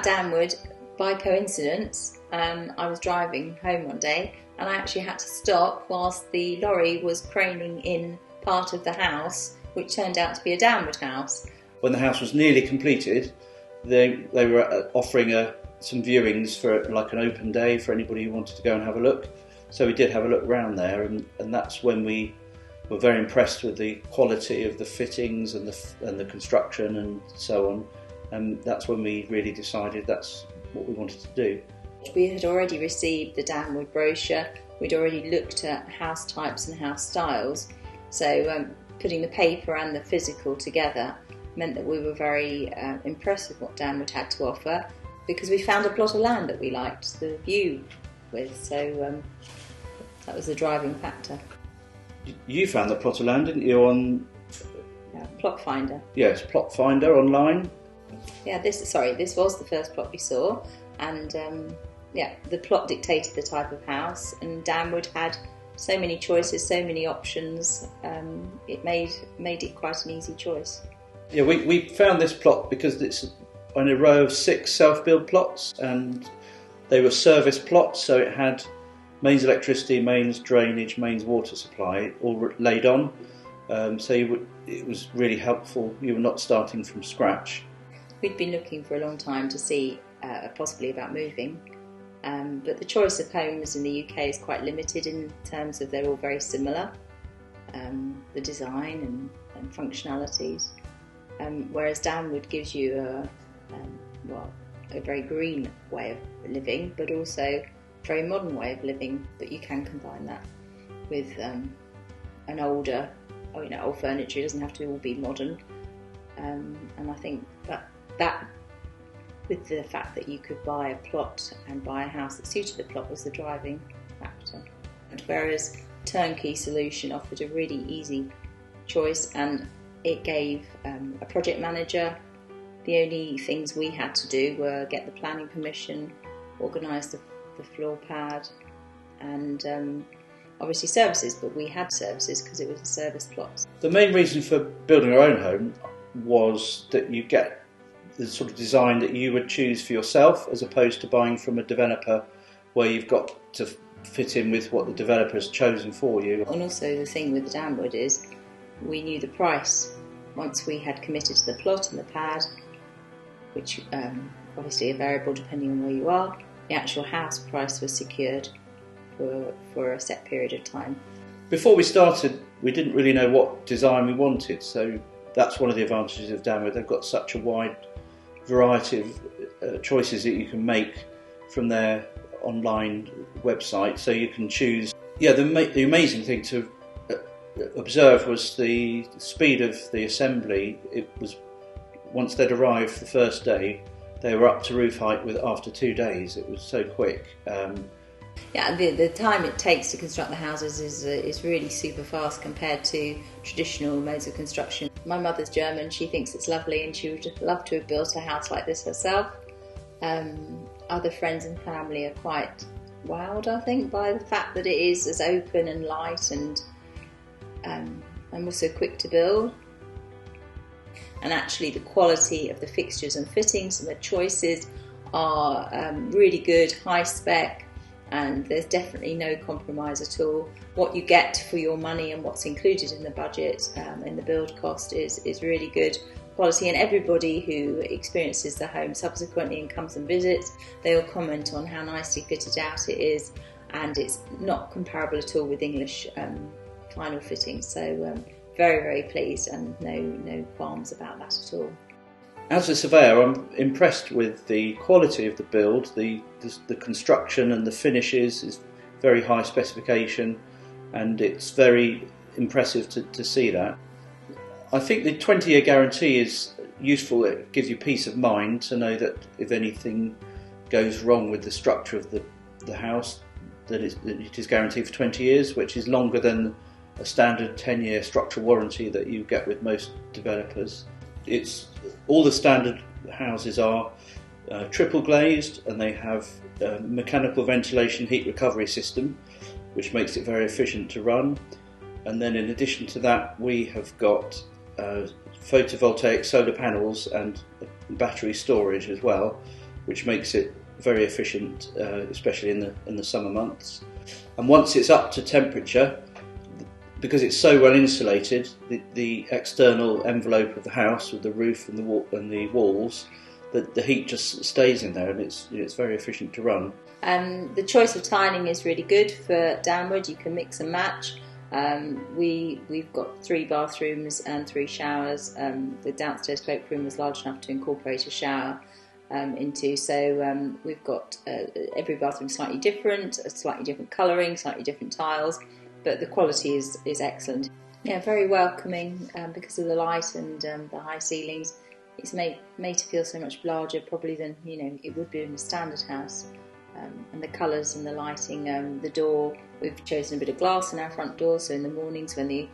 about Downwood by coincidence. I was driving home one day and I actually had to stop whilst the lorry was craning in part of the house, which turned out to be a Downwood house. When the house was nearly completed, they were offering some viewings for like an open day for anybody who wanted to go and have a look. So we did have a look around there, and that's when we were very impressed with the quality of the fittings and the construction and so on. And that's when we really decided that's what we wanted to do. We had already received the Downwood brochure. We'd already looked at house types and house styles. So putting the paper and the physical together meant that we were very impressed with what Downwood had to offer, because we found a plot of land that we liked the view with. So that was the driving factor. You found the plot of land, didn't you, on Plot Finder? Yes, Plot Finder online. Yeah, this was the first plot we saw, and the plot dictated the type of house, and Downwood had so many choices, so many options. It made it quite an easy choice. Yeah, we found this plot because it's on a row of 6 self-build plots, and they were service plots, so it had mains electricity, mains drainage, mains water supply all laid on. So it was really helpful. You were not starting from scratch. We'd been looking for a long time to see possibly about moving, but the choice of homes in the UK is quite limited in terms of they're all very similar, the design and functionalities, whereas Downwood gives you a very green way of living, but also a very modern way of living, but you can combine that with an old furniture. It doesn't have to all be modern, and I think that with the fact that you could buy a plot and buy a house that suited the plot was the driving factor. And whereas Turnkey Solution offered a really easy choice, and it gave a project manager. The only things we had to do were get the planning permission, organise the floor pad, and obviously services, but we had services because it was a service plot. The main reason for building our own home was that you get the sort of design that you would choose for yourself, as opposed to buying from a developer where you've got to fit in with what the developer has chosen for you. And also the thing with the Downwood is we knew the price once we had committed to the plot and the pad, which obviously are variable depending on where you are. The actual house price was secured for a set period of time. Before we started, we didn't really know what design we wanted, so that's one of the advantages of Downwood. They've got such a wide variety of choices that you can make from their online website, so you can choose. Yeah, the amazing thing to observe was the speed of the assembly. It was, once they'd arrived the first day, they were up to roof height after 2 days. It was so quick. Yeah, the time it takes to construct the houses is really super fast compared to traditional modes of construction. My mother's German, she thinks it's lovely and she would love to have built a house like this herself. Other friends and family are quite wowed, I think, by the fact that it is as open and light and also quick to build. And actually the quality of the fixtures and fittings and the choices are really good, high spec, and there's definitely no compromise at all. What you get for your money and what's included in the budget in the build cost is really good quality, and everybody who experiences the home subsequently and comes and visits, they will comment on how nicely fitted out it is, and it's not comparable at all with English final fittings. So very, very pleased, and no qualms about that at all. As a surveyor, I'm impressed with the quality of the build. The construction and the finishes is very high specification, and it's very impressive to see that. I think the 20-year guarantee is useful. It gives you peace of mind to know that if anything goes wrong with the structure of the house, that it is guaranteed for 20 years, which is longer than a standard 10-year structural warranty that you get with most developers. All the standard houses are triple glazed, and they have a mechanical ventilation heat recovery system, which makes it very efficient to run. And then in addition to that, we have got photovoltaic solar panels and battery storage as well, which makes it very efficient, especially in the summer months. And once it's up to temperature, because it's so well insulated, the external envelope of the house with the roof and the walls, the heat just stays in there, and it's very efficient to run. The choice of tiling is really good for downward. You can mix and match. We've got 3 bathrooms and 3 showers. The downstairs cloakroom was large enough to incorporate a shower into, so we've got every bathroom slightly different, a slightly different colouring, slightly different tiles, but the quality is excellent. Yeah, very welcoming because of the light and the high ceilings. It's made to feel so much larger probably than it would be in a standard house. And the colours and the lighting, the door, we've chosen a bit of glass in our front door, so in the mornings when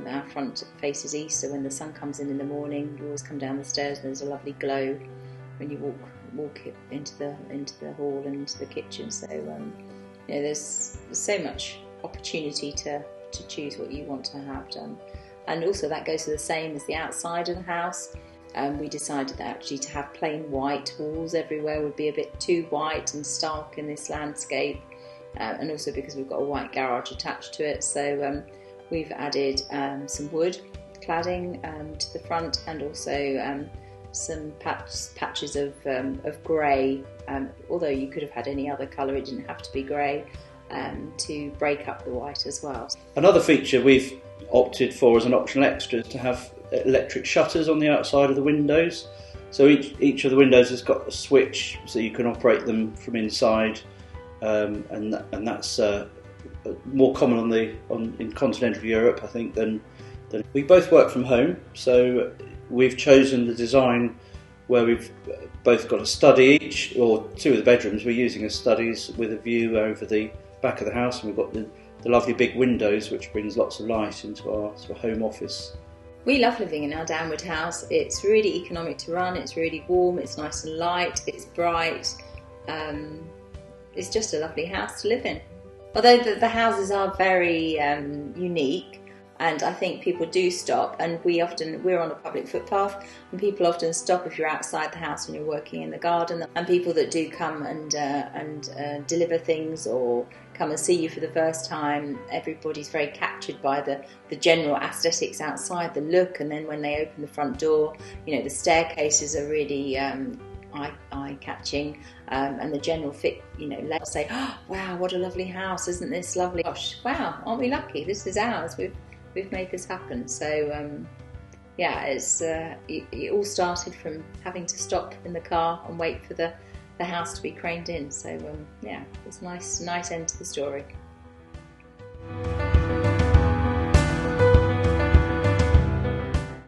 our front faces east, so when the sun comes in the morning, you always come down the stairs and there's a lovely glow when you walk into the hall and into the kitchen. So there's so much opportunity to choose what you want to have done, and also that goes for the same as the outside of the house. We decided that actually to have plain white walls everywhere would be a bit too white and stark in this landscape, and also because we've got a white garage attached to it, so we've added some wood cladding to the front, and also some patches of grey, although you could have had any other colour, it didn't have to be grey, to break up the white as well. Another feature we've opted for as an optional extra is to have electric shutters on the outside of the windows. So each of the windows has got a switch, so you can operate them from inside, and that's more common in continental Europe, I think, than we both work from home. So we've chosen the design where we've both got a study each, or 2 of the bedrooms we're using as studies with a view over the back of the house, and we've got the lovely big windows which brings lots of light into our sort of home office. We love living in our downward house. It's really economic to run, it's really warm, it's nice and light, it's bright. It's just a lovely house to live in. Although the houses are very unique, and I think people do stop, and we're on a public footpath, and people often stop if you're outside the house and you're working in the garden, and people that do come and deliver things or come and see you for the first time, everybody's very captured by the general aesthetics outside, the look, and then when they open the front door, the staircases are really eye-catching, and the general fit, let's say, oh, wow, what a lovely house, isn't this lovely? Gosh, wow, aren't we lucky? This is ours. We've made this happen. So it all started from having to stop in the car and wait for the house to be craned in. So it's a nice end to the story.